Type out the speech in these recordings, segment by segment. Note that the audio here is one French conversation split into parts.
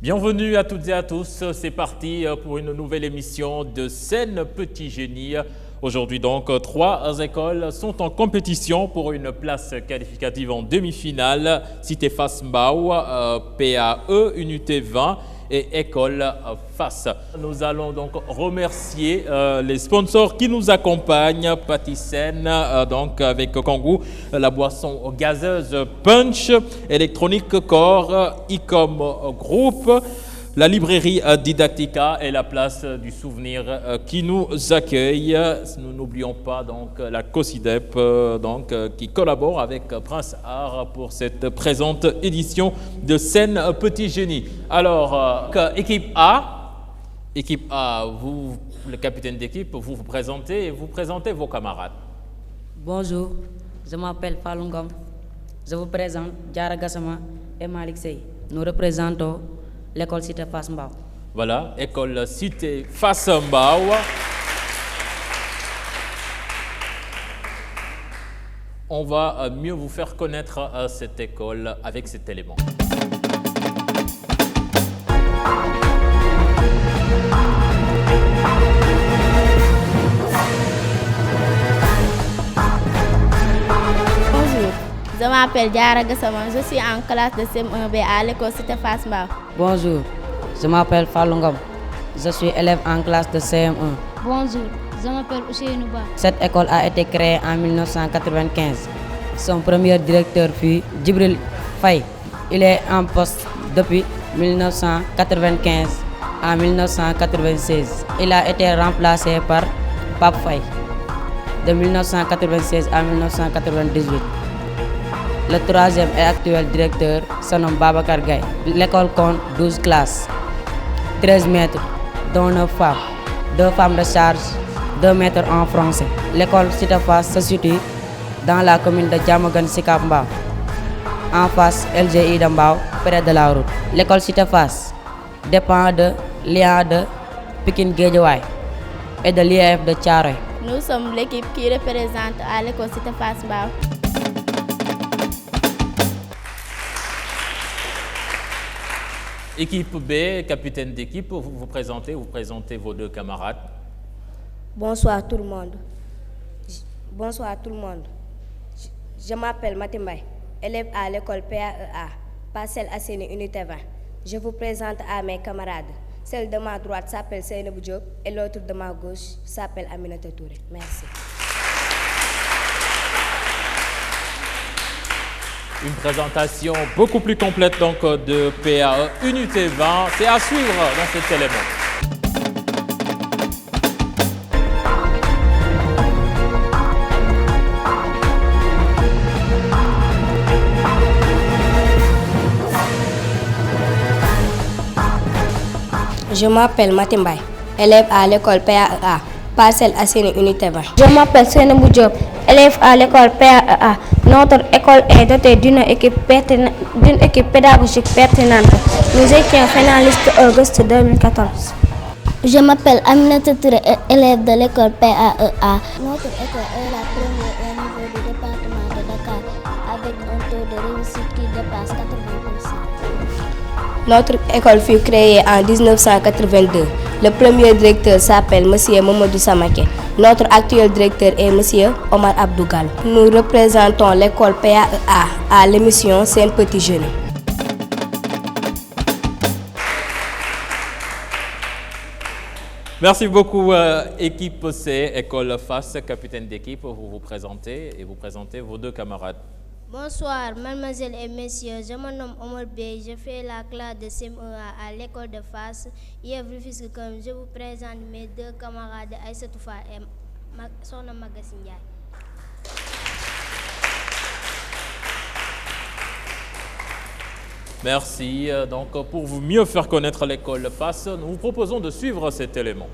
Bienvenue à toutes et à tous, c'est parti pour une nouvelle émission de Scène Petit Génie. Aujourd'hui donc, 3 écoles sont en compétition pour une place qualificative en demi-finale. Cité Fass Mbao, PAE, Unité 20 et École Fass. Nous allons donc remercier les sponsors qui nous accompagnent. Patisen, donc avec Kangoo, la boisson gazeuse Punch, Électronique Core, Icom Group, la librairie Didactica et la place du souvenir qui nous accueille. Nous n'oublions pas donc la COSIDEP qui collabore avec Prince Art pour cette présente édition de Scène Petit Génie. Alors, équipe A, vous, le capitaine d'équipe, vous vous présentez et vous présentez vos camarades. Bonjour, je m'appelle Falungom. Je vous présente Diara Gassama et Malik Sey. Nous représentons l'école Cité Fass Mbao. Voilà, école Cité Fass Mbao. On va mieux vous faire connaître cette école avec cet élément. Bonjour, je m'appelle Diara Gassama, je suis en classe de CM1B à l'école Cité Fass Mbao. Bonjour, je m'appelle Falungom. Je suis élève en classe de CM1. Bonjour, je m'appelle Ousseynou Ba. Cette école a été créée en 1995. Son premier directeur fut Djibril Faye. Il est en poste depuis 1995 à 1996. Il a été remplacé par Pape Faye de 1996 à 1998. Le troisième et actuel directeur se nomme Babacar Gaye. L'école compte 12 classes, 13 maîtres, dont 9 femmes, 2 femmes de charge, 2 maîtres en français. L'école Cité Fass se situe dans la commune de Diamaguène Sicap Mbao, en face LGI de Mbao, près de la route. L'école Cité Fass dépend de l'IA de Pikine Guédiawaye et de l'IAF de Thiaroye. Nous sommes l'équipe qui représente à l'école Cité Fass Mbao. Équipe B, capitaine d'équipe, vous vous présentez vos 2 camarades. Bonsoir tout le monde. Je m'appelle Matimbay, élève à l'école PAEA, Parcelles Assainies Unité 20. Je vous présente à mes camarades. Celle de ma droite s'appelle Seynabou Diop et l'autre de ma gauche s'appelle Aminata Touré. Merci. Une présentation beaucoup plus complète donc de PAE Unité 20. C'est à suivre dans cet élément. Je m'appelle Matimbay, élève à l'école PAEA, Parcelles Assainies Unité 20. Je m'appelle Seynabou Diop, élève à l'école PAEA. Notre école est dotée d'une équipe pédagogique pertinente. Nous étions finalistes en août 2014. Je m'appelle Aminata Touré, élève de l'école PAEA. Notre école est la première au niveau du département de Dakar avec un taux de réussite qui dépasse 80%. Notre école fut créée en 1982. Le premier directeur s'appelle M. Mamadou Samake. Notre actuel directeur est M. Omar Abdougal. Nous représentons l'école PAEA à l'émission Scène Petit Génie. Merci beaucoup, équipe C, école Fass, capitaine d'équipe. Vous vous présentez et vous présentez vos 2 camarades. Bonsoir, mademoiselles et messieurs. Je me nomme Omar Bey. Je fais la classe de CM1A à l'école de Fass. Hier, je vous présente mes 2 camarades Aïssatou Fall et Sona Magassi Ndiaye. Merci. Donc, pour vous mieux faire connaître l'école Fass, nous vous proposons de suivre cet élément.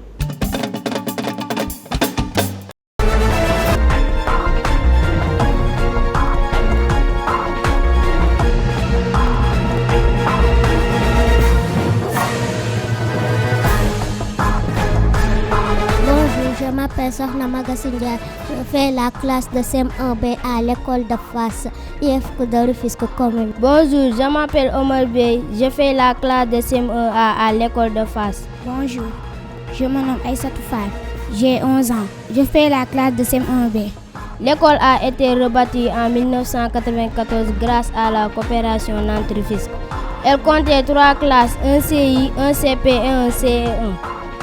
Je m'appelle m'appelle Sokhna Magassi Ndiaye. Je fais la classe de CM1B à l'école de Fass, IEF de Rufisque commune. Bonjour, je m'appelle Omar Bey. Je fais la classe de CM1A à l'école de Fass. Bonjour, je me nomme Aïssatou Fall. J'ai 11 ans. Je fais la classe de CM1B. L'école a été rebâtie en 1994 grâce à la coopération Nantes-Rufisque. Elle comptait 3 classes, un CI, un CP et un CE1.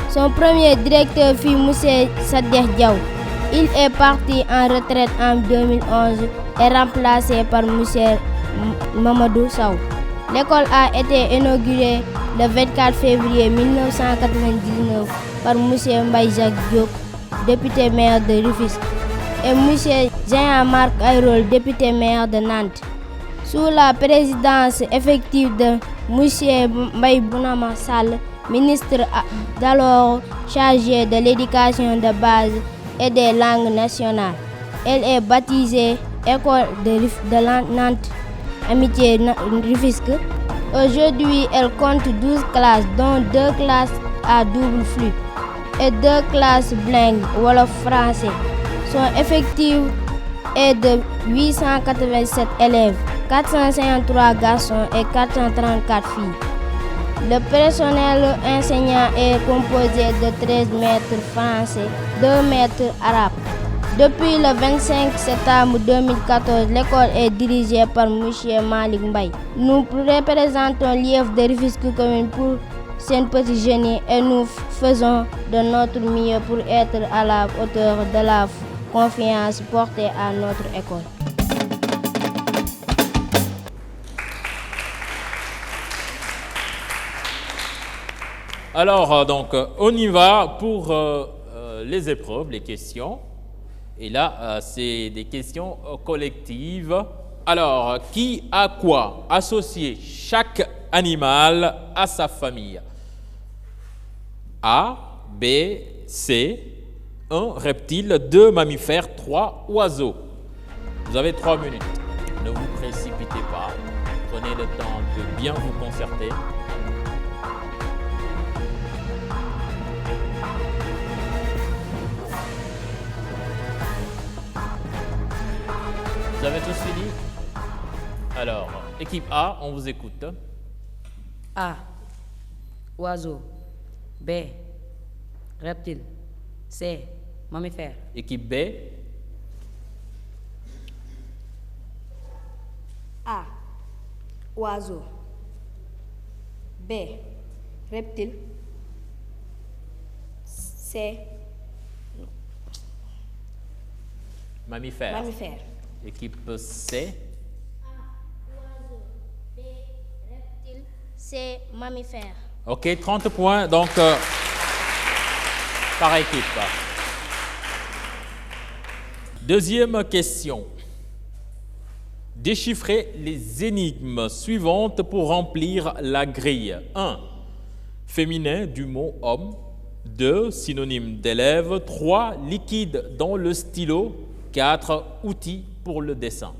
Son premier directeur fut M. Sadeh Diaw. Il est parti en retraite en 2011 et remplacé par M. Mamadou Sow. L'école a été inaugurée le 24 février 1999 par M. Mbaye Jacques Diop, député maire de Rufisque, et M. Jean-Marc Ayroul, député maire de Nantes. Sous la présidence effective de M. Mbaye Bounama Sall, ministre d'alors chargé de l'éducation de base et des langues nationales. Elle est baptisée École de Nantes Amitié Rufisque. Aujourd'hui, elle compte 12 classes, dont 2 classes à double flux et 2 classes bilingues wolof-français. Son effectif est de 887 élèves, 453 garçons et 434 filles. Le personnel enseignant est composé de 13 maîtres français, 2 maîtres arabes. Depuis le 25 septembre 2014, l'école est dirigée par M. Malik Mbaye. Nous représentons l'IEF de Rufisque commune pour ces petits génies et nous faisons de notre mieux pour être à la hauteur de la confiance portée à notre école. Alors, donc, on y va pour les épreuves, les questions. Et là, c'est des questions collectives. Alors, qui a quoi? Associer chaque animal à sa famille. A, B, C. 1 reptile, 2 mammifères, 3 oiseaux. Vous avez 3 minutes. Ne vous précipitez pas. Prenez le temps de bien vous concerter. Vous avez tous fini? Alors, équipe A, on vous écoute. A. Oiseau. B. Reptile. C. Mammifère. Équipe B. A. Oiseau. B. Reptile. C. Mammifère. Mammifère. Équipe C. A. Oiseau. B. Reptile. C. Mammifère. Ok, 30 points, donc par équipe. Deuxième question. Déchiffrez les énigmes suivantes pour remplir la grille. 1. Féminin du mot homme. 2. Synonyme d'élève. 3. Liquide dans le stylo. 4. Outils pour le dessin.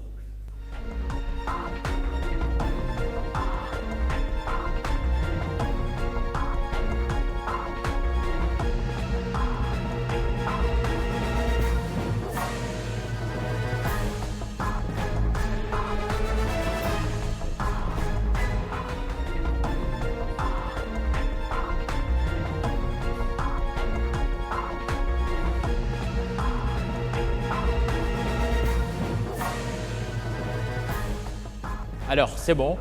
Alors, c'est bon.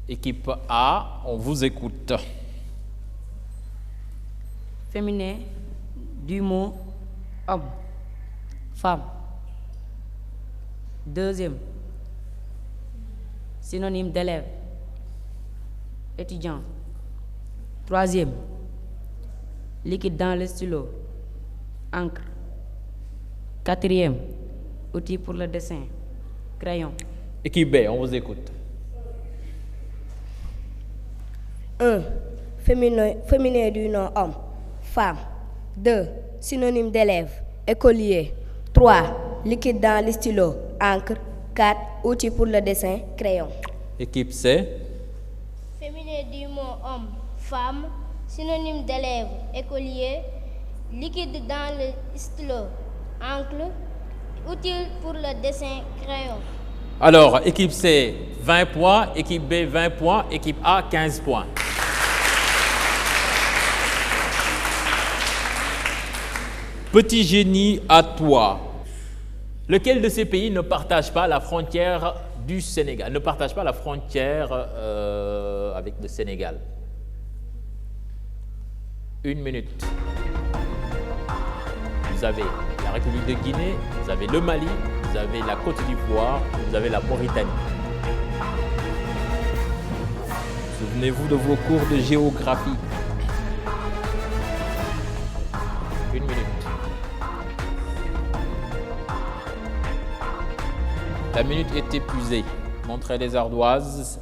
Équipe A, on vous écoute. Féminin du mot homme, femme. Deuxième, synonyme d'élève, étudiant. Troisième, liquide dans le stylo, encre. Quatrième, outil pour le dessin, crayon. Équipe B, on vous écoute. 1. Féminin du nom homme, femme. 2. Synonyme d'élève, écolier. 3. Liquide dans le stylo, encre. 4. Outil pour le dessin, crayon. Équipe C. Féminin du mot homme, femme. Synonyme d'élève, écolier. liquide dans le stylo, encre, utile pour le dessin, crayon. Alors, équipe C, 20 points, équipe B, 20 points, équipe A, 15 points. Petit génie, à toi. Lequel de ces pays ne partage pas la frontière du Sénégal, ne partage pas la frontière avec le Sénégal? 1 minute. Vous avez la République de Guinée, vous avez le Mali, vous avez la Côte d'Ivoire, vous avez la Mauritanie. Souvenez-vous de vos cours de géographie. 1 minute. La minute est épuisée. Montrez les ardoises.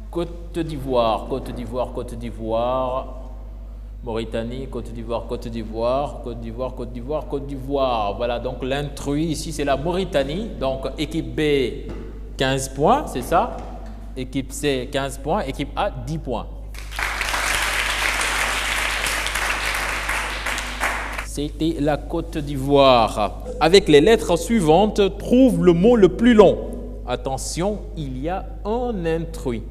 Côte d'Ivoire, Côte d'Ivoire, Côte d'Ivoire. Mauritanie, Côte d'Ivoire, Côte d'Ivoire, Côte d'Ivoire, Côte d'Ivoire, Côte d'Ivoire. Voilà, donc l'intrus ici, c'est la Mauritanie. Donc équipe B, 15 points, c'est ça. Équipe C, 15 points. Équipe A, 10 points. C'était la Côte d'Ivoire. Avec les lettres suivantes, trouve le mot le plus long. Attention, il y a un intrus.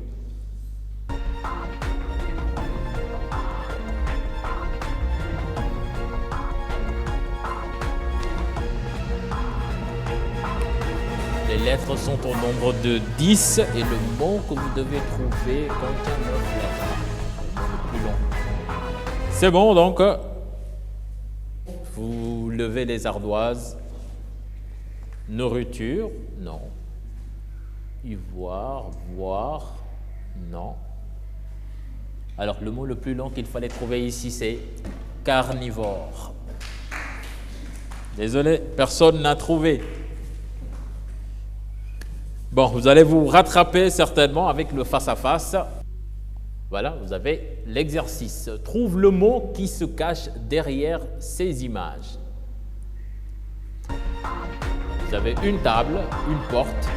Les lettres sont au nombre de 10 et le mot que vous devez trouver contient 9 lettres. Le mot le plus long. C'est bon donc. Vous levez les ardoises. Nourriture, non. Ivoire, voir, non. Alors le mot le plus long qu'il fallait trouver ici, c'est carnivore. Désolé, personne n'a trouvé. Bon, vous allez vous rattraper certainement avec le face-à-face. Voilà, vous avez l'exercice. Trouve le mot qui se cache derrière ces images. Vous avez une table, une porte.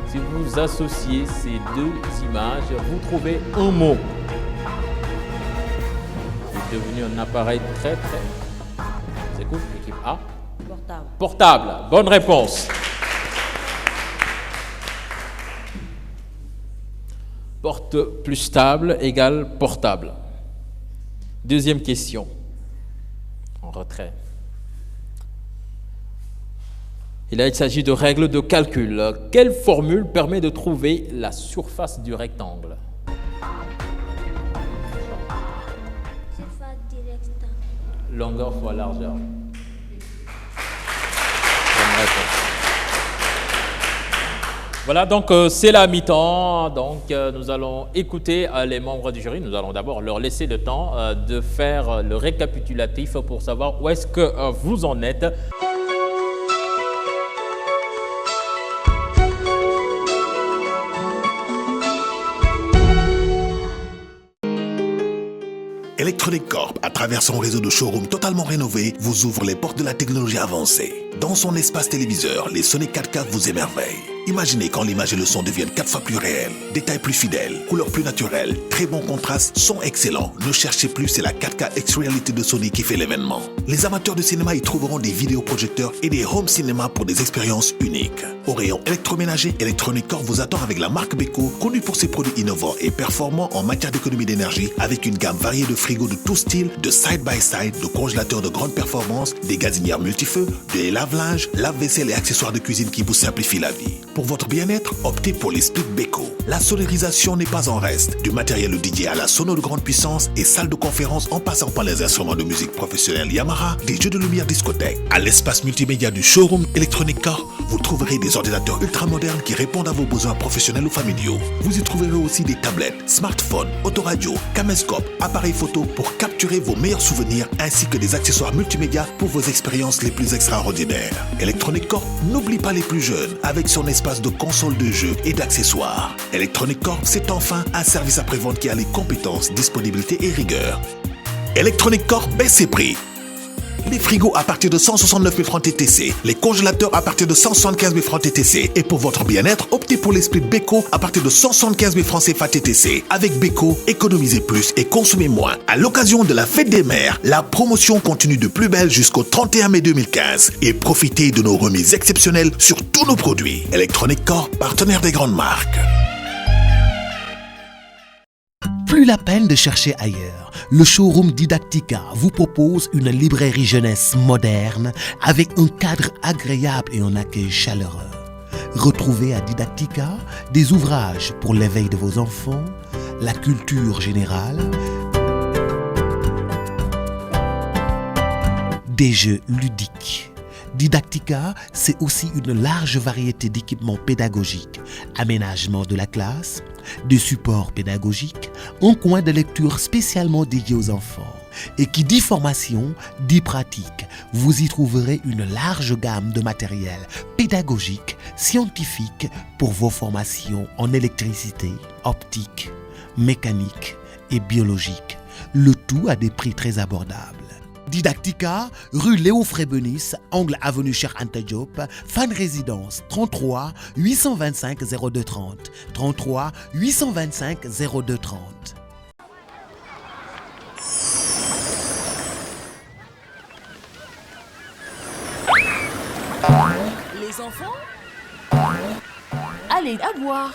Si vous associez ces deux images, vous trouvez un mot. C'est devenu un appareil très. C'est cool, équipe A. Portable. Portable, bonne réponse. Porte plus stable égale portable. Deuxième question. En retrait. Il s'agit de règles de calcul. Quelle formule permet de trouver la surface du rectangle? Surface du rectangle. Longueur fois largeur. Bonne réponse. Voilà, donc c'est la mi-temps. Donc nous allons écouter les membres du jury. Nous allons d'abord leur laisser le temps de faire le récapitulatif pour savoir où est-ce que vous en êtes. Electronic Corp, à travers son réseau de showrooms totalement rénové, vous ouvre les portes de la technologie avancée. Dans son espace téléviseur, les Sony 4K vous émerveillent. Imaginez quand l'image et le son deviennent 4 fois plus réels, détails plus fidèles, couleurs plus naturelles, très bons contrastes, son excellent. Ne cherchez plus, c'est la 4K X-Reality de Sony qui fait l'événement. Les amateurs de cinéma y trouveront des vidéoprojecteurs et des home cinéma pour des expériences uniques. Au rayon électroménager, Electronic Corp vous attend avec la marque Beko, connue pour ses produits innovants et performants en matière d'économie d'énergie, avec une gamme variée de frigos de tout style, de side-by-side, de congélateurs de grande performance, des gazinières multifeux, des lave-linges, lave-vaisselle et accessoires de cuisine qui vous simplifient la vie. Pour votre bien-être, optez pour les splits Beko. La sonorisation n'est pas en reste. Du matériel DJ à la sono de grande puissance et salle de conférence en passant par les instruments de musique professionnels Yamaha, des jeux de lumière discothèque. À l'espace multimédia du showroom Electronic Corp, vous trouverez des ordinateurs ultramodernes qui répondent à vos besoins professionnels ou familiaux. Vous y trouverez aussi des tablettes, smartphones, autoradios, caméscopes, appareils photo pour capturer vos meilleurs souvenirs ainsi que des accessoires multimédia pour vos expériences les plus extraordinaires. Electronic Corp n'oublie pas les plus jeunes avec son espace de consoles de jeux et d'accessoires. Electronic Corp, c'est enfin un service après-vente qui a les compétences, disponibilité et rigueur. Electronic Corp baisse ses prix. Les frigos à partir de 169 000 francs TTC. Les congélateurs à partir de 175 000 francs TTC. Et pour votre bien-être, optez pour l'esprit Beko à partir de 175 000 francs CFA TTC. Avec Beko, économisez plus et consommez moins. À l'occasion de la fête des mères, la promotion continue de plus belle jusqu'au 31 mai 2015. Et profitez de nos remises exceptionnelles sur tous nos produits. Electronic Corp, partenaire des grandes marques. Plus la peine de chercher ailleurs. Le showroom Didactica vous propose une librairie jeunesse moderne avec un cadre agréable et un accueil chaleureux. Retrouvez à Didactica des ouvrages pour l'éveil de vos enfants, la culture générale, des jeux ludiques. Didactica, c'est aussi une large variété d'équipements pédagogiques, aménagement de la classe, des supports pédagogiques, un coin de lecture spécialement dédié aux enfants. Et qui dit formation, dit pratique. Vous y trouverez une large gamme de matériel pédagogique, scientifique pour vos formations en électricité, optique, mécanique et biologique. Le tout à des prix très abordables. Didactica, rue Léo Frébenis, angle avenue Cheikh Anta Diop, Fan Résidence 33 825 0230. 33 825 0230. Les enfants, allez à boire.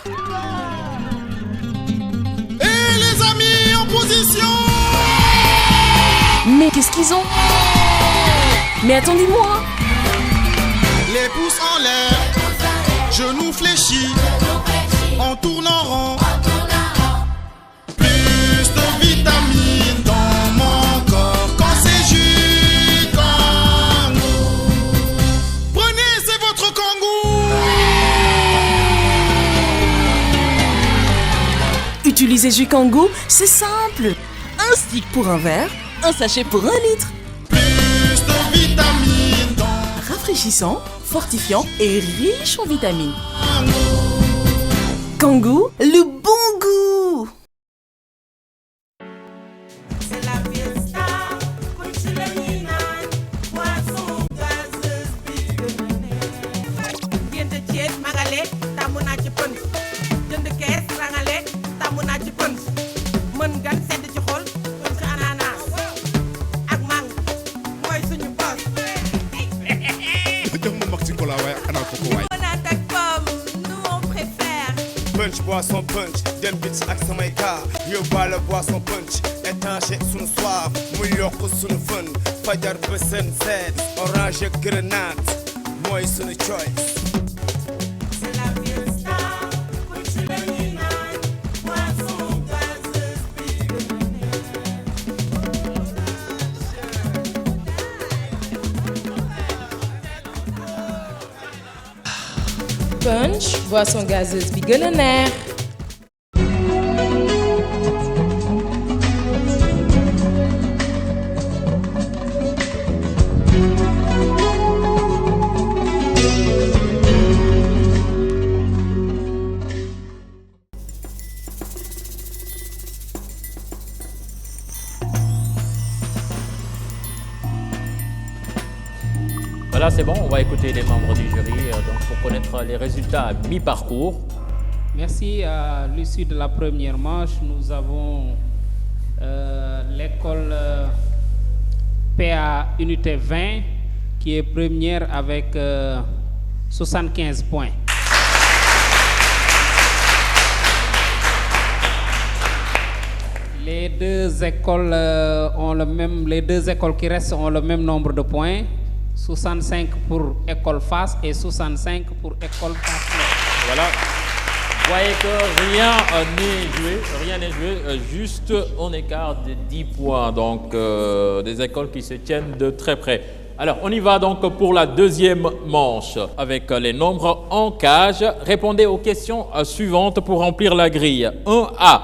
Et les amis en position. Mais qu'est-ce qu'ils ont? Mais attendez-moi. Les pouces en l'air, genoux fléchis, on tourne en rond. Plus de vitamines dans mon corps quand c'est jus Kangoo. Prenez, c'est votre Kangoo. Utilisez jus Kangoo, c'est simple. Un stick pour un verre, un sachet pour 1 litre. Plus de vitamines dans... Rafraîchissant, fortifiant et riche en vitamines. Kangoo, le bon goût. C'est la fiesta, Punchilanina, poisson gazeuse, bigone. Diente tiet magale, tamuna ci pën. Jënd kees rangale, tamuna ci pën. Mën gan sedd ci xol, pën ci ananas. Ak mang, mooy suñu boss. Jox ma mag ci cola waaye xanaa ko ko waay. Limonade ak pomme, nous on préfère. Punch, boisson punch, dem bitch ak samay gars. Yóbbaale boisson punch, étanché sunu soif, mu yokk sunu fun. Fajar ba seen seet, orange ak grenade, mooy sunu choice. C'est la fiesta, Punchilanina, poisson gazeuse, bigone. Punch, boisson gazeuse bi gën a neex. Voilà, c'est bon, on va écouter les membres du jury donc pour connaître les résultats à mi-parcours. Merci. À l'issue de la première manche, nous avons l'école PA Unité 20 qui est première avec 75 points. Les deux écoles les deux écoles qui restent ont le même nombre de points. 65 pour école face et 65 pour école face. Voilà. Vous voyez que rien n'est joué, juste un écart de 10 points. Donc des écoles qui se tiennent de très près. Alors on y va donc pour la deuxième manche avec les nombres en cage. Répondez aux questions suivantes pour remplir la grille. 1A.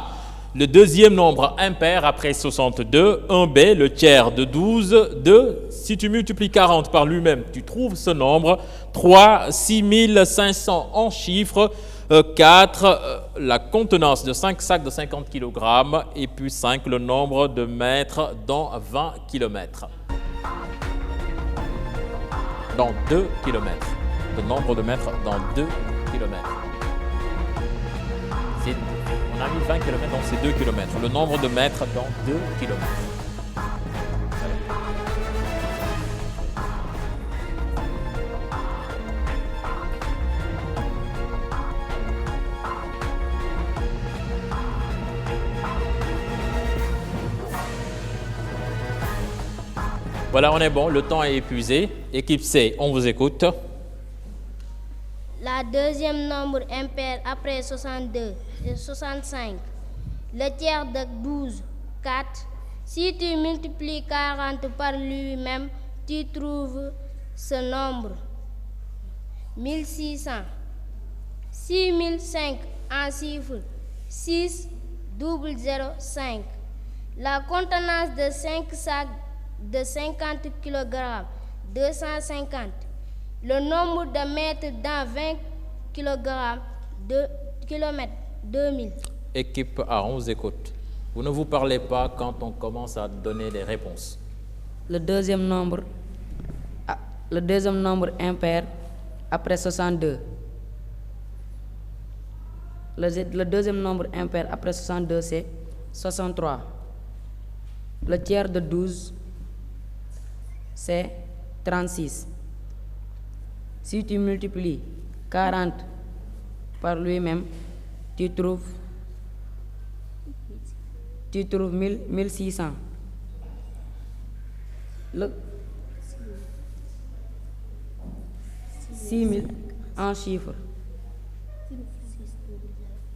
Le deuxième nombre impair après 62, 1B, le tiers de 12, 2, si tu multiplies 40 par lui-même, tu trouves ce nombre, 3, 6500 en chiffres, 4, la contenance de 5 sacs de 50 kg, et puis 5, le nombre de mètres dans 20 km. dans 2 km. Le nombre de mètres dans 2 km. On a mis 20 km dans ces 2 km. Le nombre de mètres dans 2 km. Voilà, on est bon, le temps est épuisé. Équipe C, on vous écoute. La deuxième nombre impair après 62 est 65. Le tiers de 12, 4. Si tu multiplies 40 par lui-même, tu trouves ce nombre. 1600. 6005 en chiffres. 6, 005. La contenance de 5 sacs de 50 kg, 250. Le nombre de mètres dans 20 kg, 2 km, 2000. Équipe A, on vous écoute. Vous ne vous parlez pas quand on commence à donner des réponses. Le deuxième nombre impair après 62. Le deuxième nombre impair après 62, c'est 63. Le tiers de 12, c'est 36. Si tu multiplies 40 par lui-même, tu trouves 1600. Le 6000 en chiffres.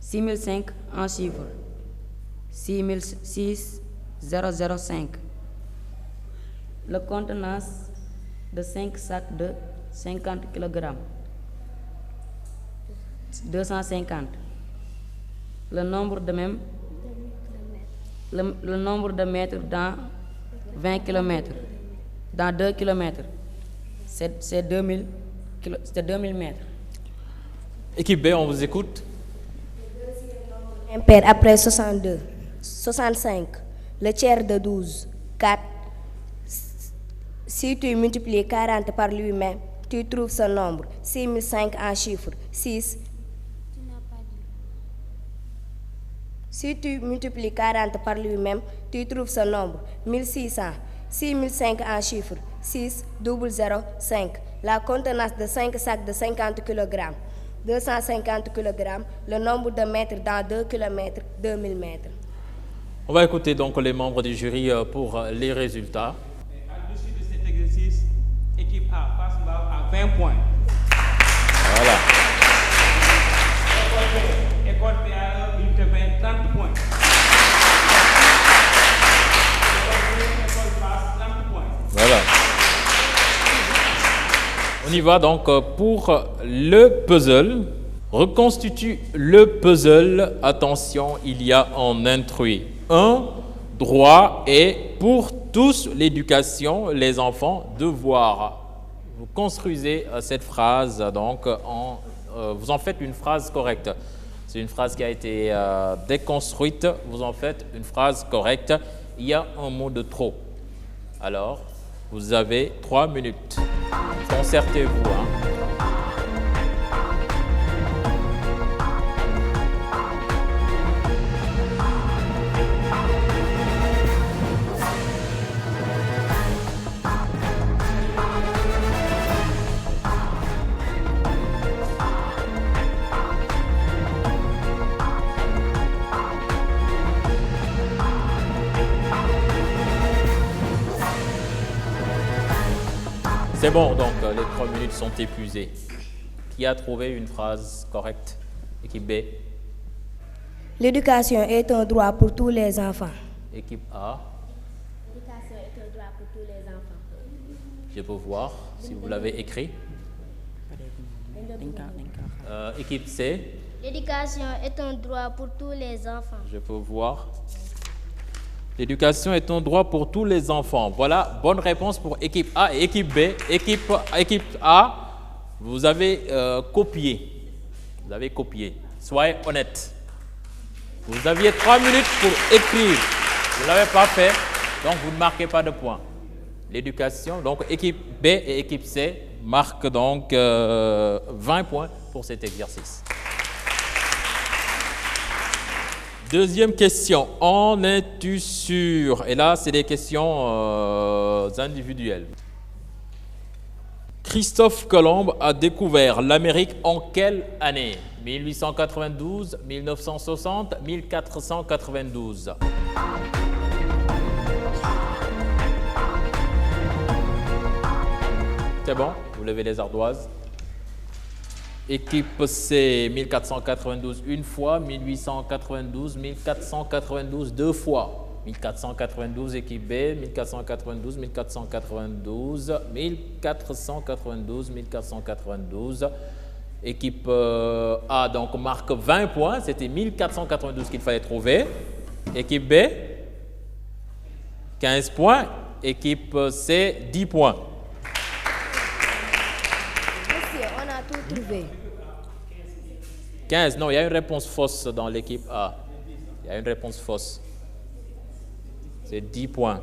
6005 en chiffres. 6005. La contenance de 5 sacs de 50 kg, 250. Le nombre de mètres dans 20 km, dans 2 km, c'est 2000 mètres. Équipe B, on vous écoute. Impair après 62, 65. Le tiers de 12, 4. Si tu multiplies 40 par lui-même, tu trouves ce nombre. 6005 en chiffres. 6. Si tu multiplies 40 par lui-même, tu trouves ce nombre. 1600. 6005 en chiffres. 6, 005. La contenance de 5 sacs de 50 kg. 250 kg. Le nombre de mètres dans 2 km, 2000 mètres. On va écouter donc les membres du jury pour les résultats. À-dessus de cet exercice, équipe A passe à 20 points. Voilà. École PAE, unité 20, 30 points. École passe, 30 points. Voilà. On y va donc pour le puzzle. Reconstitue le puzzle. Attention, il y a un intrus. Un, droit et pour tous l'éducation, les enfants, devoir. Vous construisez cette phrase, donc vous en faites une phrase correcte. C'est une phrase qui a été déconstruite, vous en faites une phrase correcte. Il y a un mot de trop. Alors, vous avez 3 minutes. Concertez-vous. C'est bon, donc les 3 minutes sont épuisées. Qui a trouvé une phrase correcte? Équipe B. L'éducation est un droit pour tous les enfants. Équipe A. L'éducation est un droit pour tous les enfants. Je peux voir si vous l'avez écrit. Équipe C. L'éducation est un droit pour tous les enfants. Je peux voir. L'éducation est un droit pour tous les enfants. Voilà, bonne réponse pour équipe A et équipe B. Équipe A, vous avez copié. Vous avez copié. Soyez honnête. Vous aviez 3 minutes pour écrire. Vous ne l'avez pas fait, donc vous ne marquez pas de points. L'éducation, donc équipe B et équipe C, marque donc 20 points pour cet exercice. Deuxième question, en es-tu sûr? Et là, c'est des questions individuelles. Christophe Colomb a découvert l'Amérique en quelle année? 1892, 1960, 1492. C'est bon, vous levez les ardoises. Équipe C, 1492 une fois, 1892, 1492 deux fois. 1492, équipe B, 1492, 1492, 1492, 1492. Équipe A, donc, marque 20 points. C'était 1492 qu'il fallait trouver. Équipe B, 15 points. Équipe C, 10 points. Monsieur, on a tout trouvé. 15, non, il y a une réponse fausse dans l'équipe A. Il y a une réponse fausse. C'est 10 points.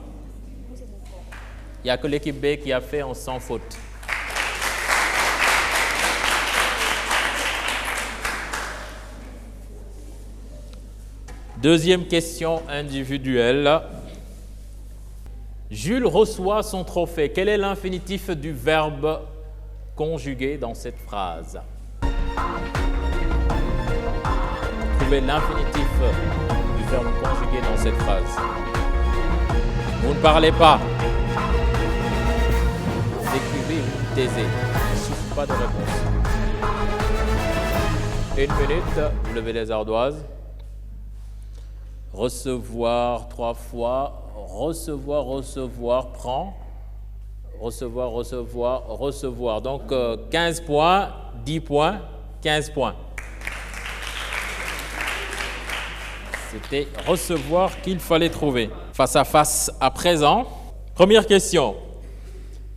Il n'y a que l'équipe B qui a fait en sans faute. Deuxième question individuelle. Jules reçoit son trophée. Quel est l'infinitif du verbe conjugué dans cette phrase? Trouvez l'infinitif du verbe conjugué dans cette phrase. Vous ne parlez pas. Vous écrivez, vous taisez. Il ne suffit pas de réponse. Une minute, vous levez les ardoises. Recevoir 3 fois. Recevoir, recevoir, prend. Recevoir, recevoir, recevoir. Donc 15 points, 10 points, 15 points. C'était recevoir qu'il fallait trouver. Face à face à présent. Première question.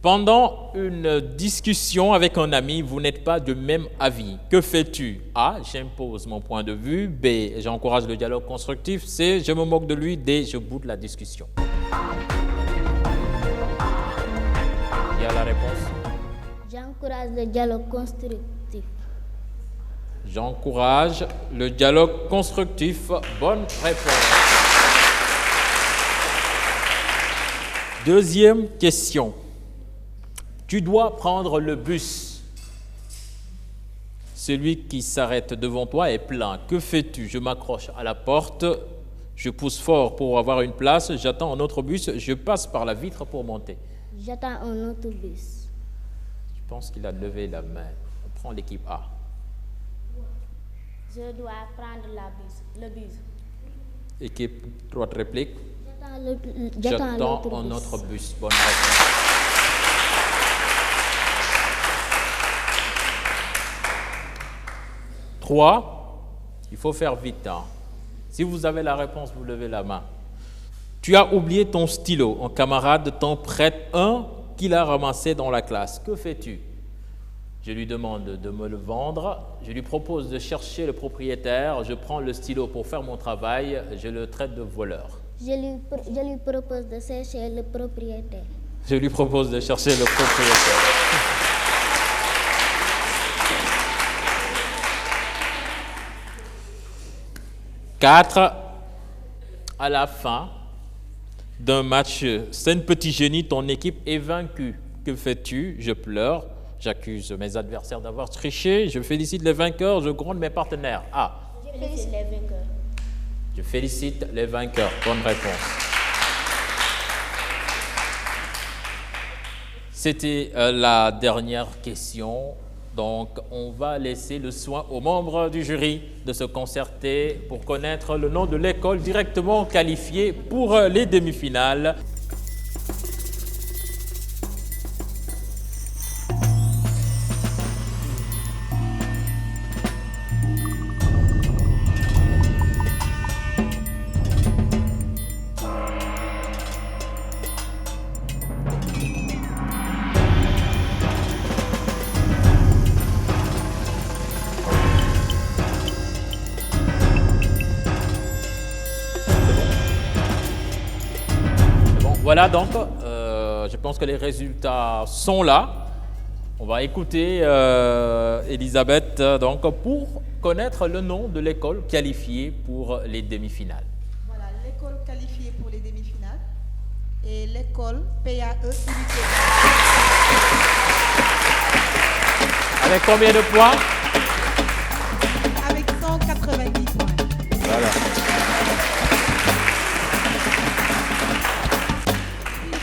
Pendant une discussion avec un ami, vous n'êtes pas de même avis. Que fais-tu? A. J'impose mon point de vue. B. J'encourage le dialogue constructif. C. Je me moque de lui. D. Je boude la discussion. Il y a la réponse. J'encourage le dialogue constructif. J'encourage le dialogue constructif. Bonne réponse. Deuxième question. Tu dois prendre le bus. Celui qui s'arrête devant toi est plein. Que fais-tu? Je m'accroche à la porte. Je pousse fort pour avoir une place. J'attends un autre bus. Je passe par la vitre pour monter. J'attends un autre bus. Je pense qu'il a levé la main. On prend l'équipe A. Je dois prendre le bus. Équipe droite réplique. J'attends un autre bus. Bonne réponse. Trois. Il faut faire vite. Hein. Si vous avez la réponse, vous levez la main. Tu as oublié ton stylo. Un camarade t'en prête un qu'il a ramassé dans la classe. Que fais-tu? Je lui demande de me le vendre. Je lui propose de chercher le propriétaire. Je prends le stylo pour faire mon travail. Je le traite de voleur. Je lui propose de chercher le propriétaire. Je lui propose de chercher le propriétaire. Quatre. À la fin d'un match Seine-Petit-Génie, ton équipe est vaincue. Que fais-tu? Je pleure. J'accuse mes adversaires d'avoir triché. Je félicite les vainqueurs. Je gronde mes partenaires. A. Je félicite les vainqueurs. Je félicite les vainqueurs. Bonne réponse. C'était la dernière question. Donc, on va laisser le soin aux membres du jury de se concerter pour connaître le nom de l'école directement qualifiée pour les demi-finales. Voilà donc, je pense que les résultats sont là. On va écouter Elisabeth donc, pour connaître le nom de l'école qualifiée pour les demi-finales. Voilà, l'école qualifiée pour les demi-finales est l'école PAE Unité. Avec combien de points? Avec 190 points. Voilà.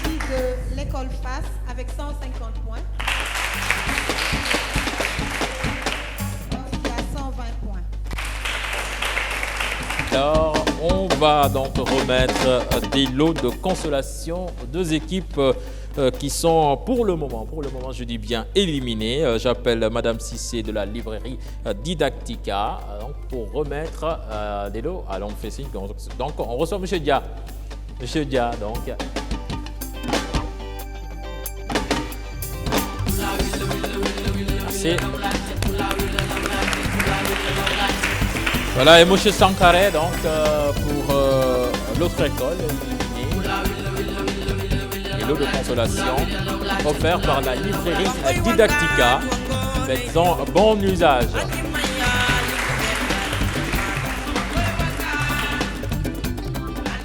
Suivi de l'école FAS avec 150 points. Il y a 120 points. Alors, on va donc remettre des lots de consolation aux deux équipes qui sont pour le moment, je dis bien, éliminées. J'appelle Madame Cissé de la librairie Didactica donc, pour remettre des lots. Alors, on fait signe. Donc, on reçoit Monsieur Dia. Monsieur Dia, donc. Merci. Voilà, et Monsieur Sankaré, donc, pour l'autre école, et l'eau de consolation, offert par la librairie Didactica. Faites-en bon usage.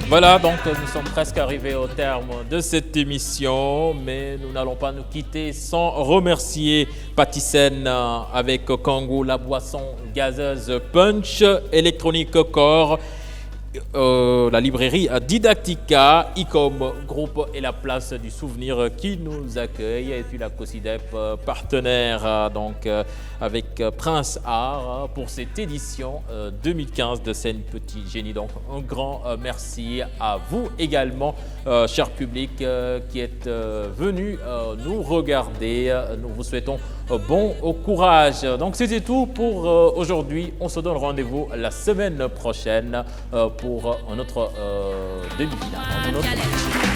Voilà, donc nous sommes presque arrivés au terme de cette émission, mais nous n'allons pas nous quitter sans remercier Patisen avec Kangoo, la boisson gazeuse Punch, Electronic Core, la librairie Didactica, ICOM Groupe et la place du souvenir qui nous accueille, et puis la COSIDEP partenaire donc avec Prince Art pour cette édition 2015 de Scène Petit Génie. Donc un grand merci à vous également, cher public qui êtes venu nous regarder. Nous vous souhaitons bon courage. Donc c'était tout pour aujourd'hui. On se donne rendez-vous la semaine prochaine pour un autre demi-finale.